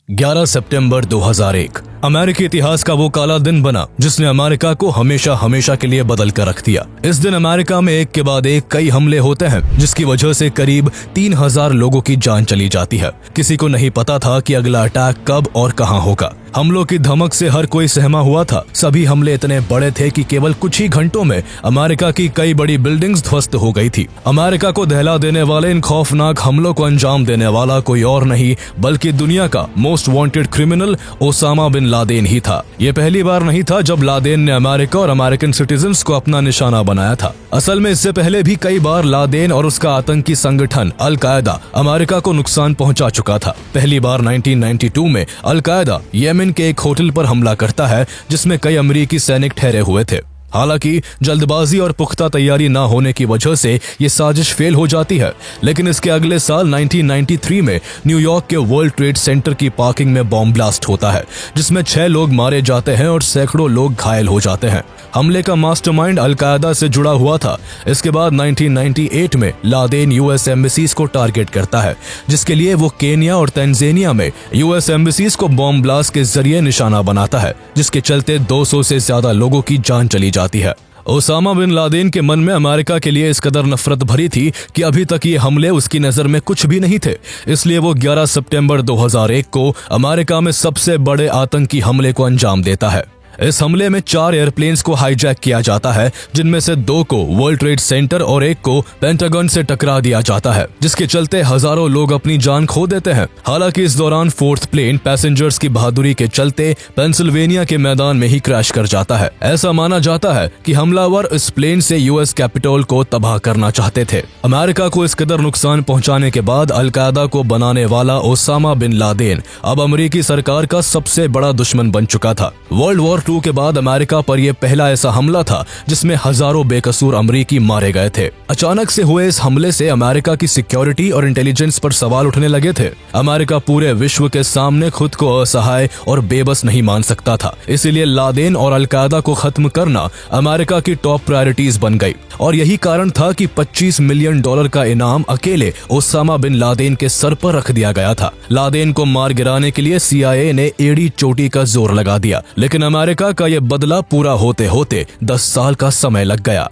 11 सितंबर 2001 अमेरिकी इतिहास का वो काला दिन बना जिसने अमेरिका को हमेशा हमेशा के लिए बदल कर रख दिया। इस दिन अमेरिका में एक के बाद एक कई हमले होते हैं जिसकी वजह से करीब 3000 लोगों की जान चली जाती है। किसी को नहीं पता था कि अगला अटैक कब और कहां होगा। हमलों की धमक से हर कोई सहमा हुआ था। सभी हमले इतने बड़े थे कि केवल कुछ ही घंटों में अमेरिका की कई बड़ी बिल्डिंग्स ध्वस्त हो गई थी। अमेरिका को दहला देने वाले इन खौफनाक हमलों को अंजाम देने वाला कोई और नहीं बल्कि दुनिया का most wanted criminal Osama bin Laden ही था। ये पहली बार नहीं था जब लादेन ने अमेरिका और अमेरिकन सिटीजन्स को अपना निशाना बनाया था। असल में इससे पहले भी कई बार लादेन और उसका आतंकी संगठन अल कायदा अमेरिका को नुकसान पहुंचा चुका था। पहली बार 1992 में अल कायदा येमेन के एक होटल पर हमला करता है जिसमें कई अमेरिकी सैनिक ठहरे हुए थे। हालांकि जल्दबाजी और पुख्ता तैयारी न होने की वजह से ये साजिश फेल हो जाती है, लेकिन इसके अगले साल 1993 में न्यूयॉर्क के वर्ल्ड ट्रेड सेंटर की पार्किंग में बॉम्ब ब्लास्ट होता है जिसमें 6 लोग मारे जाते हैं और सैकड़ों लोग घायल हो जाते हैं। हमले का मास्टरमाइंड अल कायदा से जुड़ा हुआ था। इसके बाद 1998 में लादेन यूएस एम्बेसीज को टारगेट करता है जिसके लिए वो केन्या और तंजानिया में यूएस एम्बेसीज को बॉम्ब ब्लास्ट के जरिए निशाना बनाता है, जिसके चलते 200 से ज्यादा लोगों की जान चली जाती है। ओसामा बिन लादेन के मन में अमेरिका के लिए इस कदर नफरत भरी थी कि अभी तक ये हमले उसकी नजर में कुछ भी नहीं थे। इसलिए वो 11 सितंबर 2001 को अमेरिका में सबसे बड़े आतंकी हमले को अंजाम देता है। इस हमले में 4 एयरप्लेन्स को हाईजैक किया जाता है, जिनमें से 2 को वर्ल्ड ट्रेड सेंटर और 1 को पेंटागन से टकरा दिया जाता है, जिसके चलते हजारों लोग अपनी जान खो देते हैं। हालांकि इस दौरान 4th प्लेन पैसेंजर्स की बहादुरी के चलते पेंसिल्वेनिया के मैदान में ही क्रैश कर जाता है। ऐसा माना जाता है कि हमलावर इस प्लेन से यूएस कैपिटल को तबाह करना चाहते थे। अमेरिका को इस कदर नुकसान पहुंचाने के बाद अल कायदा को बनाने वाला ओसामा बिन लादेन अब अमेरिकी सरकार का सबसे बड़ा दुश्मन बन चुका था। वर्ल्ड वॉर 2 के बाद अमेरिका पर यह पहला ऐसा हमला था जिसमें हजारों बेकसूर अमेरिकी मारे गए थे। अचानक से हुए इस हमले से अमेरिका की सिक्योरिटी और इंटेलिजेंस पर सवाल उठने लगे थे। अमेरिका पूरे विश्व के सामने खुद को असहाय और बेबस नहीं मान सकता था। इसीलिए लादेन और अल कायदा को खत्म करना अमेरिका की टॉप प्रायोरिटीज बन गई और यही कारण था कि $25 मिलियन का इनाम अकेले ओसामा बिन लादेन के सर पर रख दिया गया था। लादेन को मार गिराने के लिए CIA ने एड़ी चोटी का जोर लगा दिया, लेकिन अमेरिका का यह बदला पूरा होते होते 10 साल का समय लग गया।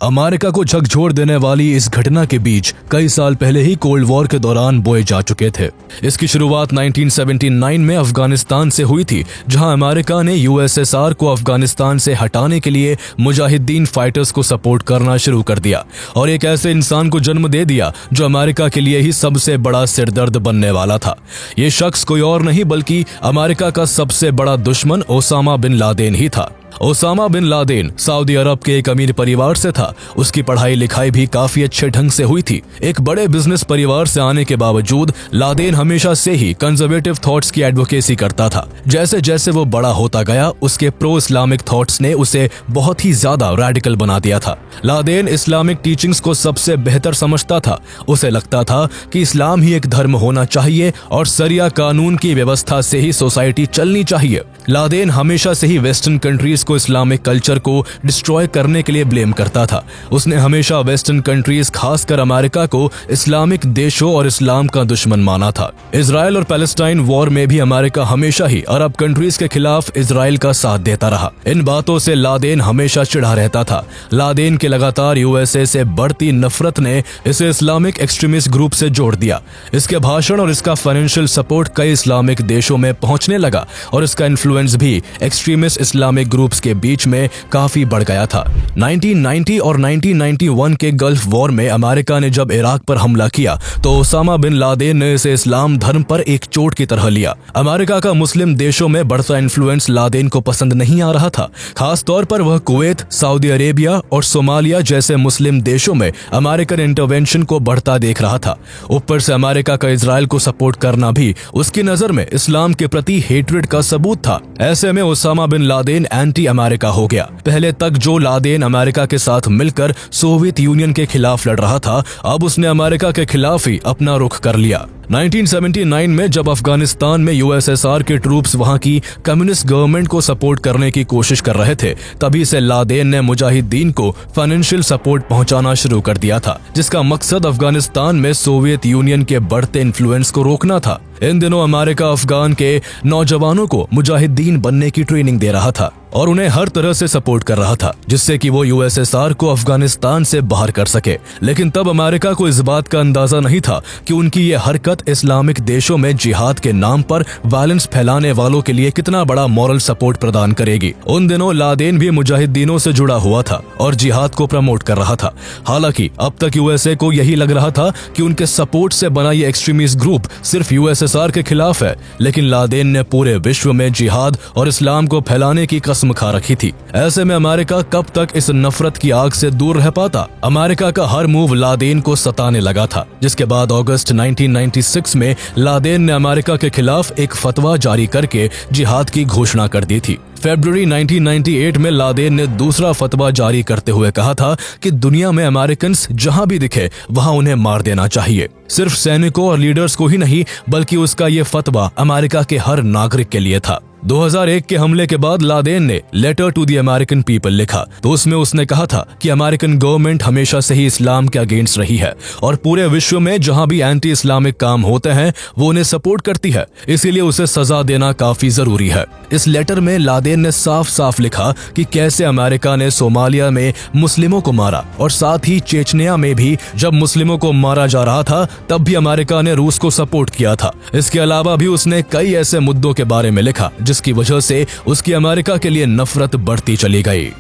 अमेरिका को झकझोर देने वाली इस घटना के बीच कई साल पहले ही कोल्ड वॉर के दौरान बोए जा चुके थे। इसकी शुरुआत 1979 में अफगानिस्तान से हुई थी, जहां अमेरिका ने USSR को अफगानिस्तान से हटाने के लिए मुजाहिदीन फाइटर्स को सपोर्ट करना शुरू कर दिया और एक ऐसे इंसान को जन्म दे दिया जो अमेरिका के लिए ही सबसे बड़ा सिरदर्द बनने वाला था। ये शख्स कोई और नहीं बल्कि अमेरिका का सबसे बड़ा दुश्मन ओसामा बिन लादेन ही था। ओसामा बिन लादेन सऊदी अरब के एक अमीर परिवार से था। उसकी पढ़ाई लिखाई भी काफी अच्छे ढंग से हुई थी। एक बड़े बिजनेस परिवार से आने के बावजूद लादेन हमेशा से ही कंजर्वेटिव थॉट्स की एडवोकेसी करता था। जैसे जैसे वो बड़ा होता गया, उसके प्रो इस्लामिक थॉट्स ने उसे बहुत ही ज्यादा रैडिकल बना दिया था। लादेन इस्लामिक टीचिंग्स को सबसे बेहतर समझता था। उसे लगता था कि इस्लाम ही एक धर्म होना चाहिए और शरिया कानून की व्यवस्था से ही सोसाइटी चलनी चाहिए। लादेन हमेशा से ही वेस्टर्न कंट्रीज को इस्लामिक कल्चर को डिस्ट्रॉय करने के लिए ब्लेम करता था। उसने हमेशा वेस्टर्न कंट्रीज खासकर अमेरिका को इस्लामिक देशों और इस्लाम का दुश्मन माना था। इजराइल और पैलेस्टाइन वॉर में भी अमेरिका हमेशा ही अरब कंट्रीज के खिलाफ इजराइल का साथ देता रहा। इन बातों से लादेन हमेशा चिढ़ा रहता था। लादेन के लगातार USA से बढ़ती नफरत ने इसे इस्लामिक एक्सट्रीमिस्ट ग्रुप से जोड़ दिया। इसके भाषण और इसका फाइनेंशियल सपोर्ट कई इस्लामिक देशों में पहुंचने लगा और इसका इन्फ्लुएंस भी एक्सट्रीमिस्ट इस्लामिक ग्रुप्स के बीच में काफी बढ़ गया था। 1990 और 1991 के गल्फ वॉर में अमेरिका ने जब इराक पर हमला किया तो ओसामा बिन लादेन ने इसे इस्लाम धर्म पर एक चोट की तरह लिया। अमेरिका का मुस्लिम देशों में बढ़ता इन्फ्लुएंस लादेन को पसंद नहीं आ रहा था। खास तौर पर वह कुवैत, सऊदी अरेबिया और सोमालिया जैसे मुस्लिम देशों में अमेरिकन इंटरवेंशन को बढ़ता देख रहा था। ऊपर से अमेरिका का इजराइल को सपोर्ट करना भी उसकी नजर में इस्लाम के प्रति हेट्रेड का सबूत था। ऐसे में Osama bin Laden anti America हो गया। पहले तक जो लादेन अमेरिका के साथ मिलकर सोवियत यूनियन के खिलाफ लड़ रहा था, अब उसने अमेरिका के खिलाफ ही अपना रुख कर लिया। 1979 में जब अफगानिस्तान में यूएसएसआर के ट्रूप्स वहां की कम्युनिस्ट गवर्नमेंट को सपोर्ट करने की कोशिश कर रहे थे, तभी से लादेन ने मुजाहिदीन को फाइनेंशियल सपोर्ट पहुंचाना शुरू कर दिया था, जिसका मकसद अफगानिस्तान में सोवियत यूनियन के बढ़ते इन्फ्लुएंस को रोकना था। इन दिनों अमेरिका अफगान के नौजवानों को मुजाहिदीन बनने की ट्रेनिंग दे रहा था और उन्हें हर तरह से सपोर्ट कर रहा था, जिससे कि वो यूएसएसआर को अफगानिस्तान से बाहर कर सके। लेकिन तब अमेरिका को इस बात का अंदाजा नहीं था कि उनकी ये हरकत इस्लामिक देशों में जिहाद के नाम पर वायलेंस फैलाने वालों के लिए कितना बड़ा मॉरल सपोर्ट प्रदान करेगी। उन दिनों लादेन भी मुजाहिदीनों से जुड़ा हुआ था और जिहाद को प्रमोट कर रहा था। हालांकि अब तक यूएसए को यही लग रहा था कि उनके सपोर्ट से बना ये एक्सट्रीमिस्ट ग्रुप सिर्फ यूएसएसआर के खिलाफ है, लेकिन लादेन ने पूरे विश्व में जिहाद और इस्लाम को फैलाने की कसम खा रखी थी। ऐसे में अमेरिका कब तक इस नफरत की आग से दूर रह पाता? अमेरिका का हर मूव लादेन को सताने लगा था, जिसके बाद अगस्त 1996 में लादेन ने अमेरिका के खिलाफ एक फतवा जारी करके जिहाद की घोषणा कर दी थी। फरवरी 1998 में लादेन ने दूसरा फतवा जारी करते हुए कहा था कि दुनिया में अमेरिकन जहां भी दिखे वहां उन्हें मार देना चाहिए। सिर्फ सैनिकों और लीडर्स को ही नहीं, बल्कि उसका ये फतवा अमेरिका के हर नागरिक के लिए था। 2001 के हमले के बाद लादेन ने letter to the American people लिखा, तो उसमें उसने कहा था कि अमेरिकन गवर्नमेंट हमेशा से ही इस्लाम के अगेंस्ट रही है और पूरे विश्व में जहां भी एंटी इस्लामिक काम होते हैं वो उन्हें सपोर्ट करती है, इसीलिए उसे सजा देना काफी जरूरी है। इस लेटर में लादेन ने साफ साफ लिखा कि कैसे अमेरिका ने सोमालिया में मुस्लिमों को मारा और साथ ही चेचनिया में भी जब मुस्लिमों को मारा जा रहा था तब भी अमेरिका ने रूस को सपोर्ट किया था। इसके अलावा भी उसने कई ऐसे मुद्दों के बारे में लिखा जिसकी वजह से उसकी अमेरिका के लिए नफरत बढ़ती चली गई।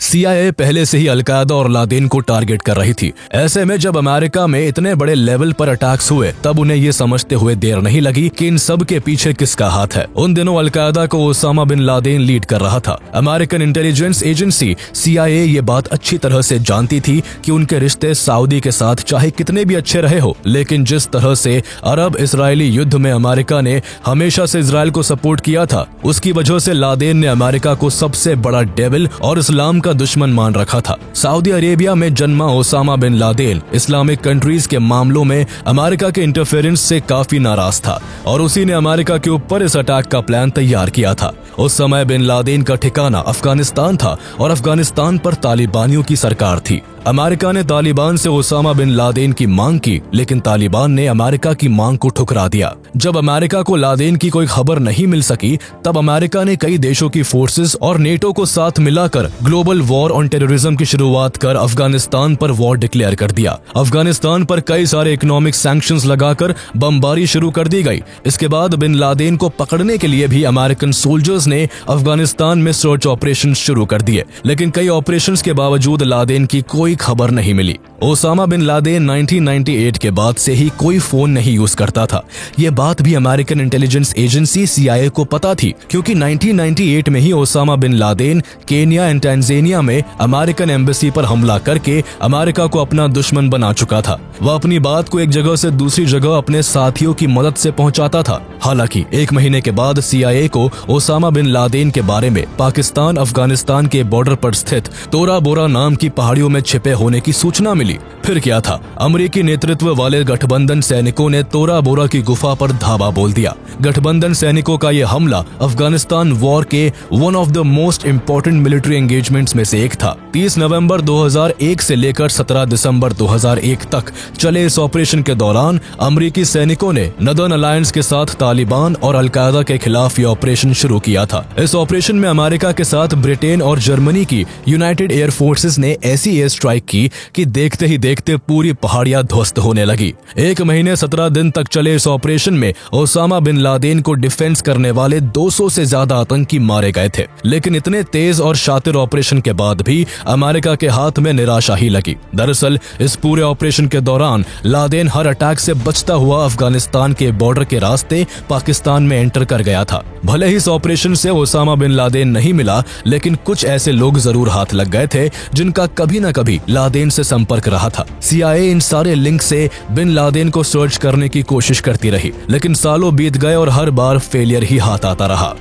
CIA पहले से ही अलकायदा और लादेन को टारगेट कर रही थी। ऐसे में जब अमेरिका में इतने बड़े लेवल पर अटैक्स हुए तब उन्हें ये समझते हुए देर नहीं लगी कि इन सब के पीछे किसका हाथ है। उन दिनों अलकायदा को ओसामा बिन लादेन लीड कर रहा था। अमेरिकन इंटेलिजेंस एजेंसी CIA ये बात अच्छी तरह से जानती थी कि उनके रिश्ते सऊदी के साथ चाहे कितने भी अच्छे रहे हो, लेकिन जिस तरह से अरब इजरायली युद्ध में अमेरिका ने हमेशा से इजराइल को सपोर्ट किया था, उसकी वजह से लादेन ने अमेरिका को सबसे बड़ा डेविल और इस्लाम का दुश्मन मान रखा था। सऊदी अरेबिया में जन्मा Osama bin Laden Islamic countries के मामलों में अमेरिका के इंटरफेरेंस से काफी नाराज था और उसी ने अमेरिका के ऊपर इस अटैक का प्लान तैयार किया था। उस समय बिन लादेन का ठिकाना अफगानिस्तान था और अफगानिस्तान पर तालिबानियों की सरकार थी। अमेरिका ने तालिबान से ओसामा बिन लादेन की मांग की, लेकिन तालिबान ने अमेरिका की मांग को ठुकरा दिया। जब अमेरिका को लादेन की कोई खबर नहीं मिल सकी, तब अमेरिका ने कई देशों की फोर्सेस और नेटो को साथ मिलाकर ग्लोबल वॉर ऑन टेररिज्म की शुरुआत कर अफगानिस्तान पर वॉर डिक्लेयर कर दिया। अफगानिस्तान पर कई सारे इकोनॉमिक सैंक्शंस लगाकर बमबारी शुरू कर दी गई। इसके बाद बिन लादेन को पकड़ने के लिए भी अमेरिकन सोल्जर्स ने अफगानिस्तान में सर्च ऑपरेशन शुरू कर दिए, लेकिन कई ऑपरेशंस के बावजूद लादेन की कोई खबर नहीं मिली। ओसामा बिन लादेन 1998 के बाद से ही कोई फोन नहीं यूज करता था। ये बात भी अमेरिकन इंटेलिजेंस एजेंसी CIA को पता थी, क्योंकि 1998 में ही Osama bin Laden Kenya and Tanzania में अमेरिकन एम्बेसी पर हमला करके अमेरिका को अपना दुश्मन बना चुका था। वह अपनी बात को एक जगह से दूसरी जगह अपने साथियों की मदद से पहुंचाता था। हालांकि एक महीने के बाद CIA को ओसामा बिन लादेन के बारे में पाकिस्तान अफगानिस्तान के बॉर्डर पर स्थित तोरा बोरा नाम की पहाड़ियों में छिपे होने की सूचना मिली। फिर क्या था, अमेरिकी नेतृत्व वाले गठबंधन सैनिकों ने तोरा बोरा की गुफा पर धावा बोल दिया। गठबंधन सैनिकों का यह हमला अफगानिस्तान वॉर के one of the most important military engagements में से एक था। 30 नवंबर 2001 से लेकर 17 दिसंबर 2001 तक चले इस ऑपरेशन के दौरान अमेरिकी सैनिकों ने नदर्न अलायंस के साथ तालिबान और अलकायदा के खिलाफ यह ऑपरेशन शुरू किया था। इस ऑपरेशन में अमेरिका के साथ ब्रिटेन और जर्मनी की यूनाइटेड एयर फोर्सेस ने ऐसी एयर स्ट्राइक की कि देखते ही देखते पूरी पहाड़ियां ध्वस्त होने लगी। 1 महीने 17 दिन तक चले इस ऑपरेशन में ओसामा बिन लादेन को डिफेंस करने वाले 200 से ज्यादा आतंकी मारे गए थे। लेकिन इतने तेज और शातिर ऑपरेशन के बाद भी अमेरिका के हाथ में निराशा ही लगी। दरअसल इस पूरे ऑपरेशन के दौरान लादेन हर अटैक से बचता हुआ अफगानिस्तान के बॉर्डर के रास्ते पाकिस्तान में एंटर कर गया था। भले ही इस ऑपरेशन से ओसामा बिन लादेन नहीं मिला, लेकिन कुछ ऐसे लोग जरूर हाथ लग गए थे जिनका कभी न कभी लादेन से संपर्क रहा था। CIA इन सारे लिंक से बिन लादेन को सर्च करने की कोशिश करती रही, लेकिन सालों बीत गए और हर बार फेलियर ही हाथ आता रहा।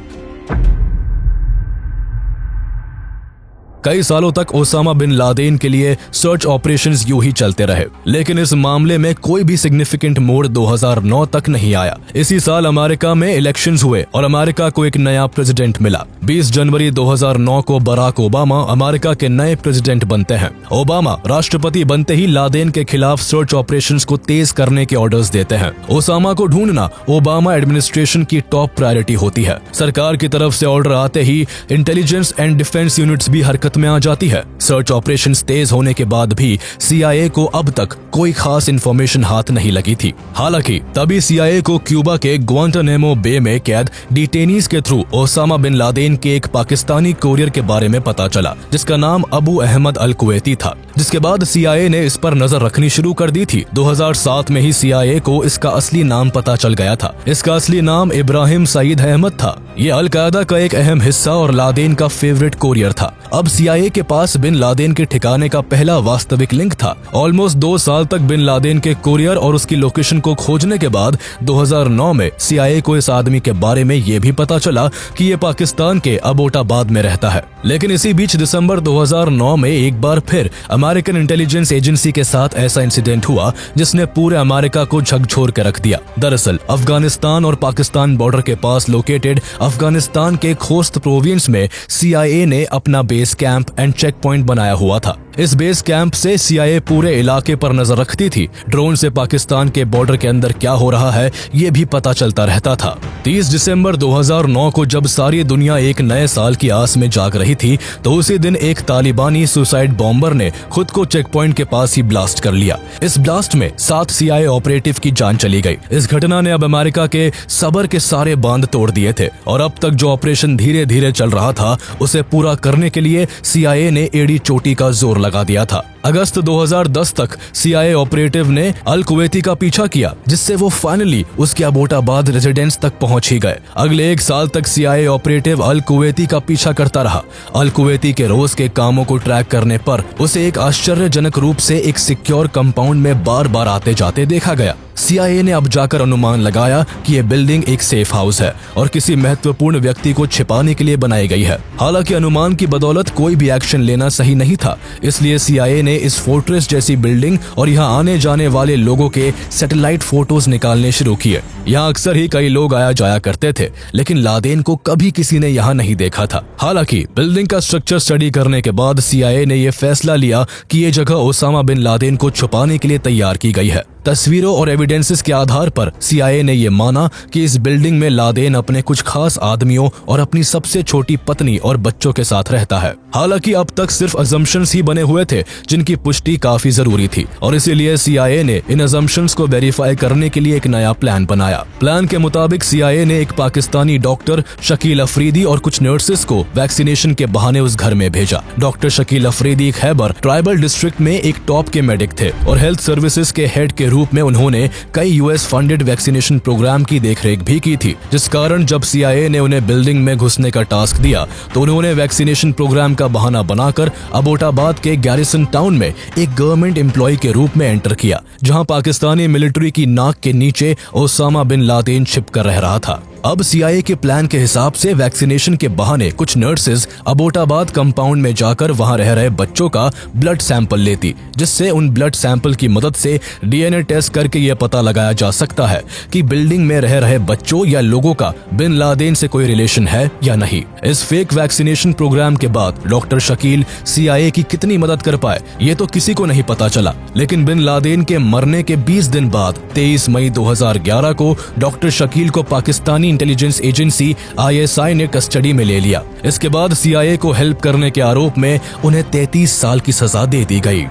कई सालों तक ओसामा बिन लादेन के लिए सर्च ऑपरेशंस यूं ही चलते रहे, लेकिन इस मामले में कोई भी सिग्निफिकेंट मोड़ 2009 तक नहीं आया। इसी साल अमेरिका में इलेक्शंस हुए और अमेरिका को एक नया प्रेसिडेंट मिला। 20 जनवरी 2009 को बराक ओबामा अमेरिका के नए प्रेसिडेंट बनते हैं। ओबामा राष्ट्रपति बनते ही लादेन के खिलाफ सर्च ऑपरेशंस को तेज करने के ऑर्डर्स देते हैं। ओसामा को ढूंढना ओबामा एडमिनिस्ट्रेशन की टॉप प्रायोरिटी होती है। सरकार की तरफ से ऑर्डर आते ही इंटेलिजेंस एंड डिफेंस यूनिट्स भी हरकत में आ जाती है। सर्च ऑपरेशंस तेज होने के बाद भी CIA को अब तक कोई खास इंफॉर्मेशन हाथ नहीं लगी थी। हालांकि तभी CIA को क्यूबा के ग्वांटानामो बे में कैद डिटेनीज के थ्रू ओसामा बिन लादेन के एक पाकिस्तानी कोरियर के बारे में पता चला, जिसका नाम अबू अहमद अल कुवैती था। जिसके बाद CIA ने इस पर नजर रखनी शुरू कर दी थी। 2007 में ही CIA को इसका असली नाम पता चल गया था। इसका असली नाम इब्राहिम सईद अहमद था। ये अल कायदा का एक अहम हिस्सा और लादेन का फेवरेट कोरियर था। अब CIA के पास बिन लादेन के ठिकाने का पहला वास्तविक लिंक था। ऑलमोस्ट 2 साल तक बिन लादेन के कोरियर और उसकी लोकेशन को खोजने के बाद 2009 में CIA को इस आदमी के बारे में ये भी पता चला कि ये पाकिस्तान के अबोटाबाद में रहता है। लेकिन इसी बीच दिसंबर 2009 में एक बार फिर अमेरिकन इंटेलिजेंस एजेंसी के साथ ऐसा इंसिडेंट हुआ जिसने पूरे अमेरिका को झकझोर के रख दिया। दरअसल अफगानिस्तान और पाकिस्तान बॉर्डर के पास लोकेटेड अफगानिस्तान के खोस्त प्रोविंस में CIA ने अपना base camp and check point बनाया हुआ था। इस बेस कैंप से CIA पूरे इलाके पर नजर रखती थी। ड्रोन से पाकिस्तान के बॉर्डर के अंदर क्या हो रहा है ये भी पता चलता रहता था। 30 दिसंबर 2009 को जब सारी दुनिया एक नए साल की आस में जाग रही थी, तो उसी दिन एक तालिबानी सुसाइड बॉम्बर ने खुद को चेक पॉइंट के पास ही ब्लास्ट कर लिया। इस ब्लास्ट में 7 CIA ऑपरेटिव की जान चली गई। इस घटना ने अब अमेरिका के सबर के सारे बांध तोड़ दिए थे और अब तक जो ऑपरेशन धीरे धीरे चल रहा था उसे पूरा करने के लिए CIA ने एड़ी चोटी का जोर लगा दिया था। अगस्त 2010 तक CIA ऑपरेटिव ने अल कुवैती का पीछा किया, जिससे वो फाइनली उसके अबोटाबाद रेजिडेंस तक पहुंच ही गए। अगले 1 साल तक CIA ऑपरेटिव अल कुवैती का पीछा करता रहा। अल कुवैती के रोज के कामों को ट्रैक करने पर उसे एक आश्चर्यजनक रूप से एक सिक्योर कंपाउंड में बार बार आते जाते देखा गया। CIA ने अब जाकर अनुमान लगाया कि यह बिल्डिंग एक सेफ हाउस है और किसी महत्वपूर्ण व्यक्ति को छिपाने के लिए बनाई गई है। हालांकि अनुमान की बदौलत कोई भी एक्शन लेना सही नहीं था, इसलिए CIA ने इस फोर्ट्रेस जैसी बिल्डिंग और यहाँ आने जाने वाले लोगों के सैटेलाइट फोटोज निकालने शुरू किए। यहाँ अक्सर ही कई लोग आया जाया करते थे, लेकिन लादेन को कभी किसी ने यहाँ नहीं देखा था। हालांकि बिल्डिंग का स्ट्रक्चर स्टडी करने के बाद CIA ने यह फैसला लिया कि ये जगह ओसामा बिन लादेन को छुपाने के लिए तैयार की गई है। तस्वीरों और एविडेंसेस के आधार पर CIA ने यह माना कि इस बिल्डिंग में लादेन अपने कुछ खास आदमियों और अपनी सबसे छोटी पत्नी और बच्चों के साथ रहता है। हालांकि अब तक सिर्फ अजम्पशंस ही बने हुए थे, जिनकी पुष्टि काफी जरूरी थी और इसीलिए CIA ने इन अजम्पशंस को वेरीफाई करने के लिए एक नया प्लान बनाया। प्लान के मुताबिक CIA ने एक पाकिस्तानी डॉक्टर शकील अफरीदी और कुछ नर्सेस को वैक्सीनेशन के बहाने उस घर में भेजा। Doctor Shakeel Afridi Khyber tribal district में एक टॉप के मेडिक थे और हेल्थ सर्विसेज के हेड के रूप में उन्होंने कई US फंडेड वैक्सीनेशन प्रोग्राम की देखरेख भी की थी, जिस कारण जब CIA ने उन्हें बिल्डिंग में घुसने का टास्क दिया तो उन्होंने वैक्सीनेशन प्रोग्राम का बहाना बनाकर अबोटाबाद के गैरिसन टाउन में एक गवर्नमेंट एम्प्लॉय के रूप में एंटर किया, जहां पाकिस्तानी मिलिट्री की नाक के नीचे ओसामा बिन लादेन छिप कर रह रहा था। अब CIA के प्लान के हिसाब से वैक्सीनेशन के बहाने कुछ नर्सेज अबोटाबाद कंपाउंड में जाकर वहां रह रहे बच्चों का ब्लड सैंपल लेती, जिससे उन ब्लड सैंपल की मदद से DNA टेस्ट करके यह पता लगाया जा सकता है कि बिल्डिंग में रह रहे बच्चों या लोगों का बिन लादेन से कोई रिलेशन है या नहीं। इस फेक वैक्सीनेशन प्रोग्राम के बाद डॉक्टर शकील CIA की कितनी मदद कर पाए ये तो किसी को नहीं पता चला, लेकिन बिन लादेन के मरने के 20 दिन बाद 23 मई 2011 को डॉक्टर शकील को पाकिस्तानी इंटेलिजेंस एजेंसी ISI ने कस्टडी में ले लिया। इसके बाद CIA को हेल्प करने के आरोप में उन्हें 33 साल की सजा दे दी गई।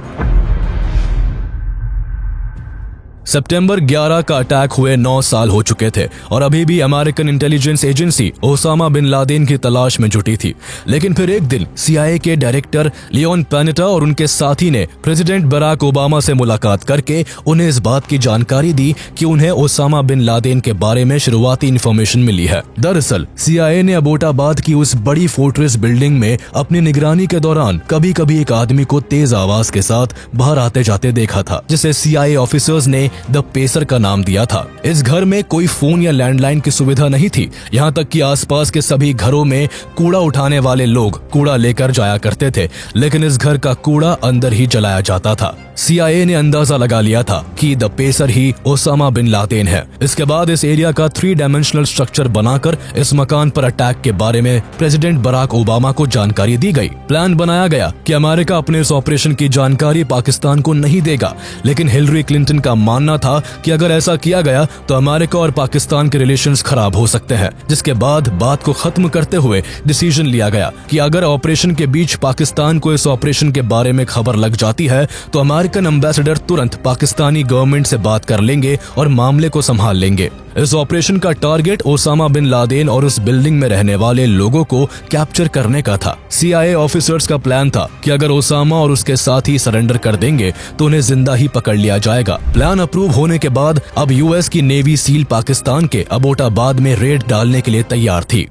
सितंबर 11 का अटैक हुए 9 साल हो चुके थे और अभी भी American intelligence agency Osama bin Laden की तलाश में जुटी थी। लेकिन फिर एक दिन CIA के डायरेक्टर लियोन पैनेटा और उनके साथी ने प्रेसिडेंट बराक ओबामा से मुलाकात करके उन्हें इस बात की जानकारी दी कि उन्हें ओसामा बिन लादेन के बारे में शुरुआती इंफॉर्मेशन मिली है। दरअसल CIA ने अबोटाबाद की उस बड़ी फोर्ट्रेस बिल्डिंग में अपनी निगरानी के दौरान कभी कभी एक आदमी को तेज आवाज के साथ बाहर आते जाते देखा था, जिसे CIA ऑफिसर्स ने द पेसर का नाम दिया था। इस घर में कोई फोन या लैंडलाइन की सुविधा नहीं थी, यहाँ तक कि आसपास के सभी घरों में कूड़ा उठाने वाले लोग कूड़ा लेकर जाया करते थे, लेकिन इस घर का कूड़ा अंदर ही जलाया जाता था। CIA ने अंदाजा लगा लिया था कि द पेसर ही ओसामा बिन लादेन है। इसके बाद इस एरिया का 3 डायमेंशनल स्ट्रक्चर बनाकर इस मकान पर अटैक के बारे में प्रेसिडेंट बराक ओबामा को जानकारी दी गई। प्लान बनाया गया कि अमेरिका अपने इस ऑपरेशन की जानकारी पाकिस्तान को नहीं देगा, लेकिन हिलरी क्लिंटन का मानना था कि अगर ऐसा किया गया तो अमेरिका और पाकिस्तान के रिलेशंस खराब हो सकते हैं। जिसके बाद बात को खत्म करते हुए डिसीजन लिया गया कि अगर ऑपरेशन के बीच पाकिस्तान को इस ऑपरेशन के बारे में खबर लग जाती है तो अमेरिकन एम्बेसडर तुरंत पाकिस्तानी गवर्नमेंट से बात कर लेंगे और मामले को संभाल लेंगे। इस ऑपरेशन का टारगेट ओसामा बिन लादेन और उस बिल्डिंग में रहने वाले लोगों को कैप्चर करने का था। CIA ऑफिसर्स का प्लान था कि अगर ओसामा और उसके साथी सरेंडर कर देंगे तो उन्हें जिंदा ही पकड़ लिया जाएगा। प्लान अप्रूव होने के बाद अब US की नेवी सील पाकिस्तान के अबोटाबाद में रेड डालने के लिए तैयार थी।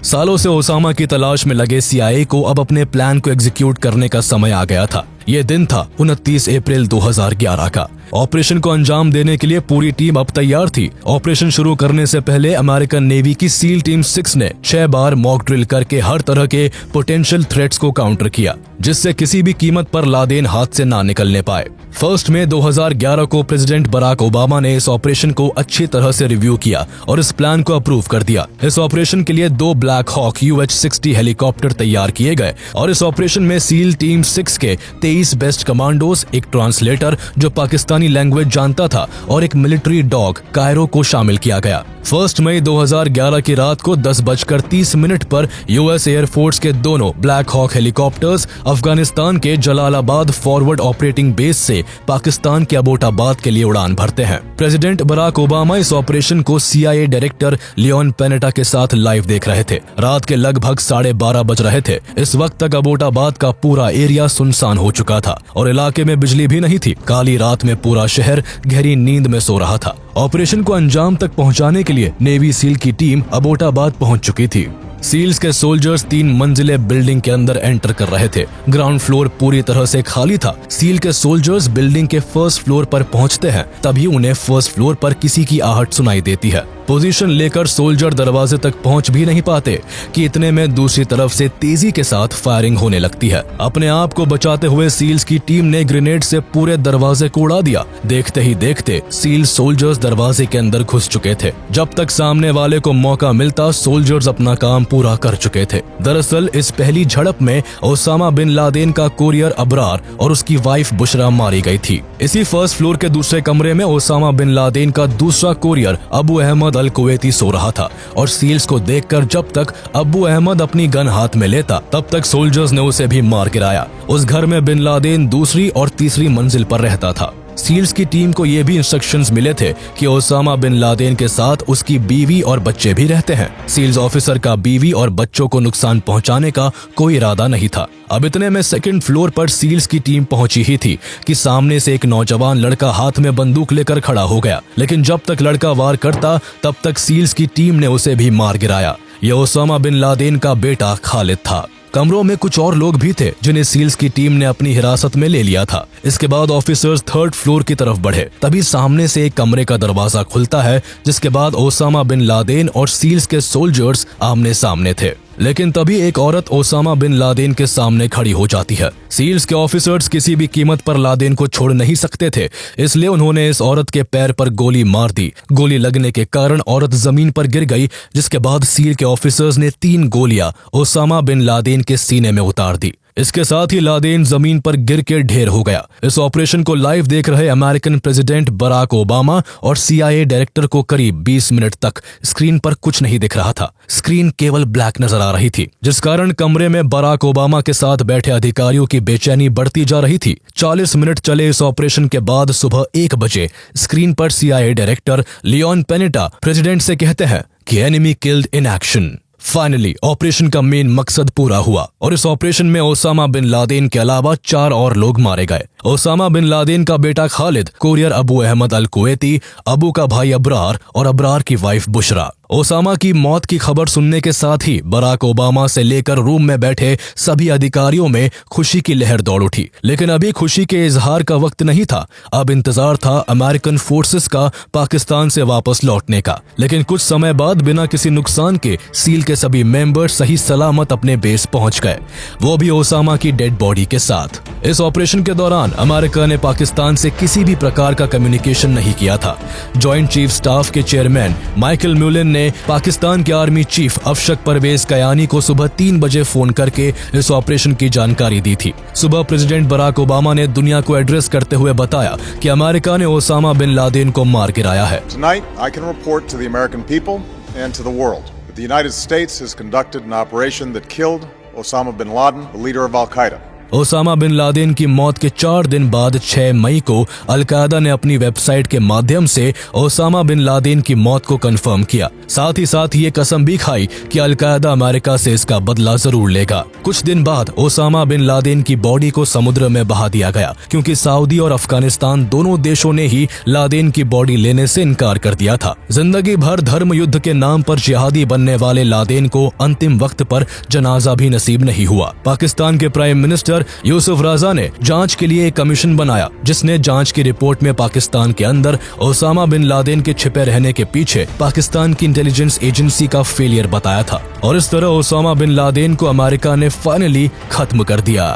सालों से ओसामा की तलाश में लगे CIA को अब अपने प्लान को एग्जीक्यूट करने का समय आ गया था। ये दिन था 29 अप्रैल 2011 का। ऑपरेशन को अंजाम देने के लिए पूरी टीम अब तैयार थी। ऑपरेशन शुरू करने से पहले अमेरिकन नेवी की सील टीम 6 ने 6 बार मॉक ड्रिल करके हर तरह के पोटेंशियल थ्रेट्स को काउंटर किया, जिससे किसी भी कीमत पर लादेन हाथ से ना निकलने पाए। 1 मई 2011 को प्रेसिडेंट बराक ओबामा ने इस ऑपरेशन को अच्छी तरह से रिव्यू किया और इस प्लान को अप्रूव कर दिया। इस ऑपरेशन के लिए 2 ब्लैक हॉक UH-60 हेलीकॉप्टर तैयार किए गए और इस ऑपरेशन में सील टीम 6 के 23 बेस्ट कमांडोज, एक ट्रांसलेटर जो पाकिस्तानी लैंग्वेज जानता था और एक मिलिट्री डॉग कायरो को शामिल किया गया। 1 मई 2011 की रात को 10:30 पर US एयरफोर्स के दोनों ब्लैक हॉक हेलीकॉप्टर्स अफगानिस्तान के जलालाबाद फॉरवर्ड ऑपरेटिंग बेस से पाकिस्तान के अबोटाबाद के लिए उड़ान भरते हैं। प्रेसिडेंट बराक ओबामा इस ऑपरेशन को CIA डायरेक्टर लियोन पेनेटा के साथ लाइव देख रहे थे। रात के लगभग 12:30 बज रहे थे। इस वक्त तक अबोटाबाद का पूरा एरिया सुनसान हो चुका था और इलाके में बिजली भी नहीं थी। काली रात में पूरा शहर गहरी नींद में सो रहा था। ऑपरेशन को अंजाम तक पहुंचाने के लिए नेवी सील की टीम अबोटाबाद पहुंच चुकी थी। सील्स के सोल्जर्स 3 मंजिले बिल्डिंग के अंदर एंटर कर रहे थे। ग्राउंड फ्लोर पूरी तरह से खाली था। सील के सोल्जर्स बिल्डिंग के फर्स्ट फ्लोर पर पहुंचते हैं, तभी उन्हें फर्स्ट फ्लोर पर किसी की आहट सुनाई देती है। पोजीशन लेकर सोल्जर दरवाजे तक पहुंच भी नहीं पाते कि इतने में दूसरी तरफ से तेजी के साथ फायरिंग होने लगती है। अपने आप को बचाते हुए सील्स की टीम ने ग्रेनेड से पूरे दरवाजे को उड़ा दिया। देखते ही देखते सील सोल्जर्स दरवाजे के अंदर घुस चुके थे। जब तक सामने वाले को मौका मिलता सोल्जर्स अपना काम पूरा कर चुके थे। दरअसल इस पहली झड़प में ओसामा बिन लादेन का कोरियर अबरार और उसकी वाइफ बुशरा मारी गई थी। इसी फर्स्ट फ्लोर के दूसरे कमरे में ओसामा बिन लादेन का दूसरा कोरियर अबू अहमद अल कुवैती सो रहा था और सील्स को देखकर जब तक अबू अहमद अपनी गन हाथ में लेता तब तक सोल्जर्स ने उसे भी मार गिराया। उस घर में बिन लादेन दूसरी और तीसरी मंजिल पर रहता था। सील्स की टीम को ये भी इंस्ट्रक्शंस मिले थे कि ओसामा बिन लादेन के साथ उसकी बीवी और बच्चे भी रहते हैं। सील्स ऑफिसर का बीवी और बच्चों को नुकसान पहुंचाने का कोई इरादा नहीं था। अब इतने में सेकंड फ्लोर पर सील्स की टीम पहुंची ही थी कि सामने से एक नौजवान लड़का हाथ में बंदूक लेकर खड़ा हो गया, लेकिन जब तक लड़का वार करता तब तक सील्स की टीम ने उसे भी मार गिराया। यह ओसामा बिन लादेन का बेटा खालिद था। कमरों में कुछ और लोग भी थे जिन्हें सील्स की टीम ने अपनी हिरासत में ले लिया था। इसके बाद ऑफिसर्स 3rd फ्लोर की तरफ बढ़े, तभी सामने से एक कमरे का दरवाजा खुलता है, जिसके बाद ओसामा बिन लादेन और सील्स के सोल्जर्स आमने सामने थे। लेकिन तभी एक औरत ओसामा बिन लादेन के सामने खड़ी हो जाती है। सील्स के ऑफिसर्स किसी भी कीमत पर लादेन को छोड़ नहीं सकते थे, इसलिए उन्होंने इस औरत के पैर पर गोली मार दी। गोली लगने के कारण औरत जमीन पर गिर गई, जिसके बाद सील के ऑफिसर्स ने 3 गोलियां ओसामा बिन लादेन के सीने में उतार दी। इसके साथ ही लादेन जमीन पर गिर के ढेर हो गया। इस ऑपरेशन को लाइव देख रहे अमेरिकन प्रेसिडेंट बराक ओबामा और CIA डायरेक्टर को करीब 20 मिनट तक स्क्रीन पर कुछ नहीं दिख रहा था। स्क्रीन केवल ब्लैक नजर आ रही थी, जिस कारण कमरे में बराक ओबामा के साथ बैठे अधिकारियों की बेचैनी बढ़ती जा रही थी। 40 मिनट चले इस ऑपरेशन के बाद सुबह 1 बजे स्क्रीन पर CIA director Leon Panetta president से कहते हैं कि enemy killed in action. Finally operation का मेन मकसद पूरा हुआ और इस ऑपरेशन में ओसामा बिन लादेन के अलावा 4 और लोग मारे गए। ओसामा बिन लादेन का बेटा खालिद, कोरियर अबू अहमद अल कुवैती, अबू का भाई अबरार और अबरार की वाइफ बुशरा। ओसामा की मौत की खबर सुनने के साथ ही बराक ओबामा से लेकर रूम में बैठे सभी अधिकारियों में खुशी की लहर दौड़ उठी। लेकिन अभी खुशी के इजहार का वक्त नहीं था। अब इंतजार था अमेरिकन फोर्सेस का पाकिस्तान से वापस लौटने का। लेकिन कुछ समय बाद बिना किसी नुकसान के सील के सभी मेंबर सही सलामत अपने बेस पहुंच गए, वो भी ओसामा की डेड बॉडी के साथ। इस ऑपरेशन के दौरान अमेरिका ने पाकिस्तान से किसी भी प्रकार का कम्युनिकेशन नहीं किया था। जॉइंट चीफ स्टाफ के चेयरमैन माइकल म्यूलिन ने पाकिस्तान के आर्मी चीफ अफशक परवेज कयानी को सुबह 3 बजे फोन करके इस ऑपरेशन की जानकारी दी थी। सुबह प्रेसिडेंट बराक ओबामा ने दुनिया को एड्रेस करते हुए बताया कि अमेरिका ने ओसामा बिन लादेन को मार गिराया है। Tonight, I can report to the American people and to the world that the United States has conducted an operation that killed Osama bin Laden, the leader of Al-Qaeda. Osama bin Laden की मौत के 4 दिन बाद 6 मई को al Qaeda ने अपनी website के माध्यम से ओसामा बिन लादेन की मौत को कंफर्म किया। साथ ही साथ ये कसम भी खाई कि अलकायदा अमेरिका से इसका बदला जरूर लेगा। कुछ दिन बाद ओसामा बिन लादेन की बॉडी को समुद्र में बहा दिया गया, क्योंकि सऊदी और अफगानिस्तान दोनों देशों ने ही लादेन की बॉडी लेने से इनकार कर दिया था। जिंदगी भर धर्म युद्ध के नाम पर जिहादी बनने वाले लादेन को अंतिम वक्त पर जनाजा भी नसीब नहीं हुआ। पाकिस्तान के प्राइम मिनिस्टर यूसुफ राजा ने जांच के लिए एक कमीशन बनाया, जिसने जांच की रिपोर्ट में पाकिस्तान के अंदर ओसामा बिन लादेन के छिपे रहने के पीछे पाकिस्तान की इंटेलिजेंस एजेंसी का फेलियर बताया था। और इस तरह ओसामा बिन लादेन को अमेरिका ने फाइनली खत्म कर दिया।